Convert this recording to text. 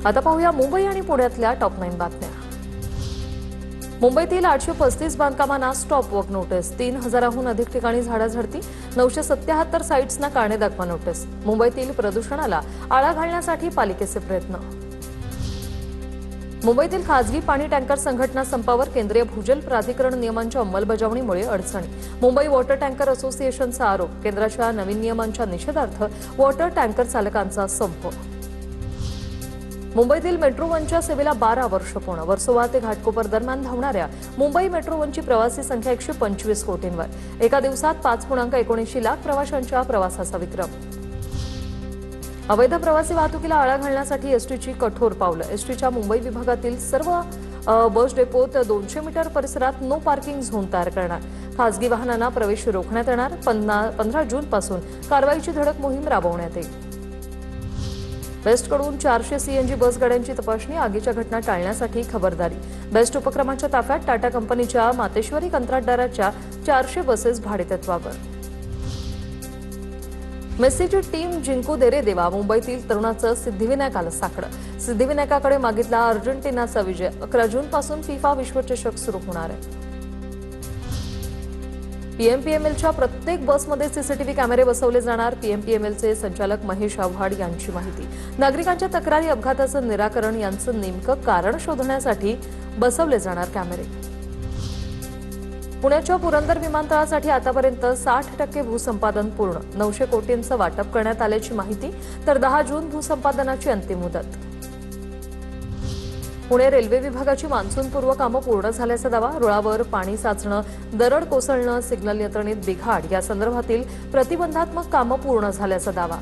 आता पाहूया मुंबई आणि पुण्यातल्या टॉप 9 बातम्या। मुंबईतील 835 बांधकामांना स्टॉप वर्क नोटीस, 3000हून अधिक ठिकाणी झाडाझडती, 977 साइट्सना काणे दाखवा नोटीस। मुंबईतील प्रदूषणाला आळा घालण्यासाठी पालिकेचे प्रयत्न। मुंबईतील खासगी पाणी टँकर संघटना संपावर, केंद्रीय भूजल प्राधिकरण नियमांच्या अंमलबजावणीमुळे अडचणी। मुंबई वॉटर टँकर असोसिएशनचा आरोप, केंद्राच्या नवीन नियमांच्या निषेधार्थ वॉटर टँकर चालकांचा संप। मुंबईतील मेट्रो वनच्या सेवेला 12 वर्ष पूर्ण, वर्सोवा ते घाटकोपर दरम्यान धावणाऱ्या मुंबई मेट्रो वनची प्रवासी संख्या 125 कोटींवर, एका दिवसात 5.79 लाख प्रवाशांच्या प्रवासाचा विक्रम। अवैध प्रवासी वाहतुकीला आळा घालण्यासाठी एसटीची कठोर पावलं। एसटीच्या मुंबई विभागातील सर्व बस डेपोत 200 मीटर परिसरात नो पार्किंग झोन तयार करणार, खासगी वाहनांना प्रवेश रोखण्यात येणार। 15 जूनपासून कारवाईची धडक मोहीम राबवण्यात येईल। बेस्टकडून 400 सीएनजी बस गाड्यांची तपासणी, आगीच्या घटना टाळण्यासाठी खबरदारी। बेस्ट उपक्रमाच्या ताफ्यात टाटा कंपनीच्या मातेश्वरी कंत्राटदाराच्या 400 बसेस भाडेतत्वावर। मेस्सीची टीम जिंकू दे रे देवा, मुंबईतील तरुणाचं सिद्धिविनायकाला साकडं। सिद्धिविनायकाकडे मागितला अर्जेंटिनाचा विजय। 11 जूनपासून फिफा विश्वचषक सुरू होणार आहे। पीएमपीएमएलच्या प्रत्येक बसमध्ये सीसीटीव्ही कॅमेरे बसवले जाणार, पीएमपीएमएलचे संचालक महेश आव्हाड यांची माहिती। नागरिकांच्या तक्रारी, अपघाताचं निराकरण यांचं नेमकं कारण शोधण्यासाठी बसवले जाणार कॅमेरे। पुण्याच्या पुरंदर विमानतळासाठी आतापर्यंत 60% भूसंपादन पूर्ण, 900 कोटींचं वाटप करण्यात आल्याची माहिती, तर 10 जून भूसंपादनाची अंतिम मुदत। पुणे रेल्वे विभागाची मान्सूनपूर्व कामं पूर्ण झाल्याचा दावा, रुळावर पाणी साचणं, दरड कोसळणं, सिग्नल यंत्रणेत बिघाड या संदर्भातील प्रतिबंधात्मक कामं पूर्ण झाल्याचा दावा।